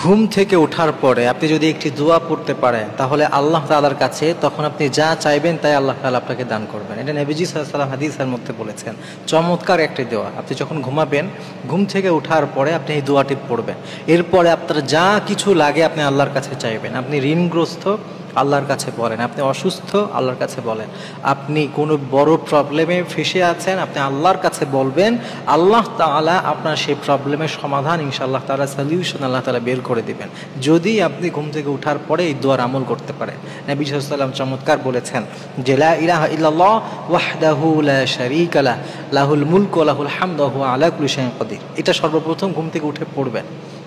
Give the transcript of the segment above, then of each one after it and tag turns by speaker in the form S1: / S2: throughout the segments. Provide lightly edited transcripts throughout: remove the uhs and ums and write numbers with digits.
S1: ঘুম থেকে ওঠার পরে আপনি যদি একটি দোয়া পড়তে পারেন তাহলে আল্লাহ তাআলার কাছে তখন আপনি যা চাইবেন তাই আল্লাহ তাআলা আপনাকে দান করবেন। এটা নবীজি সাল্লাল্লাহু আলাইহি ওয়াসাল্লাম হাদিসের মধ্যে বলেছেন। চমৎকার একটি দোয়া। আপনি যখন ঘুমাবেন, ঘুম থেকে ওঠার পরে আপনি এই দোয়াটি পড়বেন। এরপরে আপনার যা কিছু লাগে আপনি আল্লাহর কাছে চাইবেন। আপনি ঋণগ্রস্ত, আল্লাহর কাছে বলেন। আপনি অসুস্থ, আল্লাহর কাছে বলেন। আপনি কোনো বড় প্রবলেমে ফেসে আছেন, আপনি আল্লাহর কাছে বলবেন। আল্লাহ তাআলা আপনার সেই প্রবলেমের সমাধান ইনশাআল্লাহ তাআলা সলিউশন আল্লাহ তাআলা বের করে দিবেন, যদি আপনি ঘুম থেকে ওঠার পরে এই দোয়ার আমল করতে পারেন। নবী সাল্লাল্লাহু আলাইহি ওয়াসাল্লাম চমৎকার বলেছেন যে লা ইলাহা ইল্লাল্লাহ ওয়াহদাহু লা শারীকা লাহ লাহুল মুলকু ওয়া লাহুল হামদু ওয়া হুয়া আলা কুল্লি শাইইন কাদির। এটা সর্বপ্রথম ঘুম থেকে উঠে পড়বেন।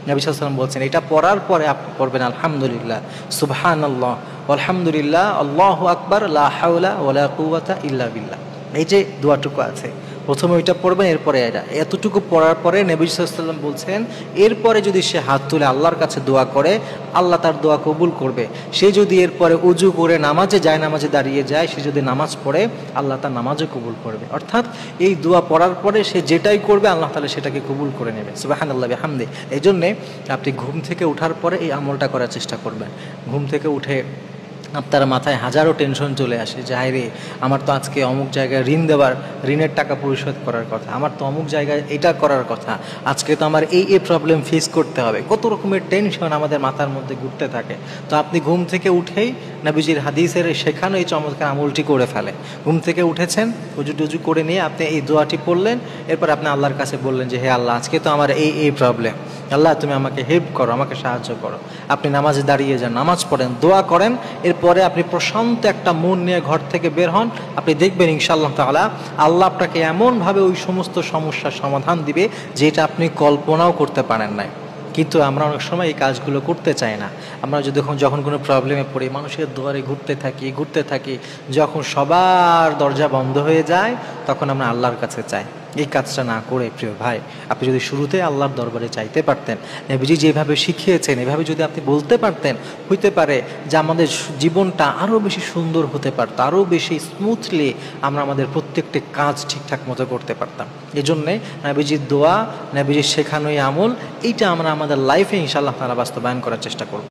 S1: নবী সাল্লাল্লাহু আলাইহি ওয়াসাল্লাম বলছেন এটা পড়ার পরে আপনি পড়বেন আলহামদুলিল্লাহ, সুবহানাল্লাহ, আলহামদুলিল্লাহ, আল্লাহু আকবার, লা হাওলা ওয়ালা কুওয়াতা ইল্লা বিল্লাহ। এই যে দোয়াটুকু আছে, প্রথমে ওইটা পড়বেন, এরপরে এটা। এতটুকু পড়ার পরে নবী সাল্লাল্লাহু আলাইহি ওয়াসাল্লাম বলছেন এরপরে যদি সে হাত তুলে আল্লাহর কাছে দোয়া করে, আল্লাহ তার দোয়া কবুল করবে। সে যদি এরপরে উজু করে নামাজে যায়, নামাজে দাঁড়িয়ে যায়, সে যদি নামাজ পড়ে, আল্লাহ তার নামাজও কবুল করবে। অর্থাৎ এই দোয়া পড়ার পরে সে যেটাই করবে আল্লাহ তাআলা সেটাকে কবুল করে নেবে। সুবহানাল্লাহি ওয়া বিহামদিহি। এই জন্যে আপনি ঘুম থেকে ওঠার পরে এই আমলটা করার চেষ্টা করবেন। ঘুম থেকে উঠে আপনার মাথায় হাজারো টেনশন চলে আসে যে হায় রে, আমার তো আজকে অমুক জায়গায় ঋণের টাকা পরিশোধ করার কথা, আমার তো অমুক জায়গায় এটা করার কথা, আজকে তো আমার এই প্রবলেম ফেস করতে হবে। কত রকমের টেনশন আমাদের মাথার মধ্যে ঘুরতে থাকে। তো আপনি ঘুম থেকে উঠেই নবীজির হাদিসের শেখানো এই চমৎকার আমলটি করে ফেলে। ঘুম থেকে উঠেছেন, উজু টুজু করে নিয়ে আপনি এই দোয়াটি পড়লেন। এরপর আপনি আল্লাহর কাছে বললেন যে হে আল্লাহ, আজকে তো আমার এই প্রবলেম, আল্লাহ তুমি আমাকে হেল্প করো, আমাকে সাহায্য করো। আপনি নামাজে দাঁড়িয়ে যান, নামাজ পড়েন, দোয়া করেন। এরপরে আপনি প্রশান্ত একটা মন নিয়ে ঘর থেকে বের হন। আপনি দেখবেন ইনশাআল্লাহ তাআলা আল্লাহ আপনাকে এমনভাবে ওই সমস্ত সমস্যার সমাধান দিবে যেটা আপনি কল্পনাও করতে পারেন নাই। কিন্তু আমরা অনেক সময় এই কাজগুলো করতে চাই না। আমরা যখন কোনো প্রবলেমে পড়ি, মানুষের দুয়ারে ঘুরতে থাকি। যখন সবার দরজা বন্ধ হয়ে যায় তখন আমরা আল্লাহর কাছে চাই। এই কাজটা না করে প্রিয় ভাই, আপনি যদি শুরুতে আল্লাহর দরবারে চাইতে পারতেন, নবীজি যেভাবে শিখিয়েছেন এভাবে যদি আপনি বলতে পারতেন, হইতে পারে যে আমাদের জীবনটা আরও বেশি সুন্দর হতে পারত, আরও বেশি স্মুথলি আমরা আমাদের প্রত্যেকটি কাজ ঠিকঠাক মতো করতে পারতাম। এজন্যে নবীজির দোয়া, নবীজির শেখানোই আমল, এইটা আমরা আমাদের লাইফে ইনশাআল্লাহ তাআলা বাস্তবায়ন করার চেষ্টা করব।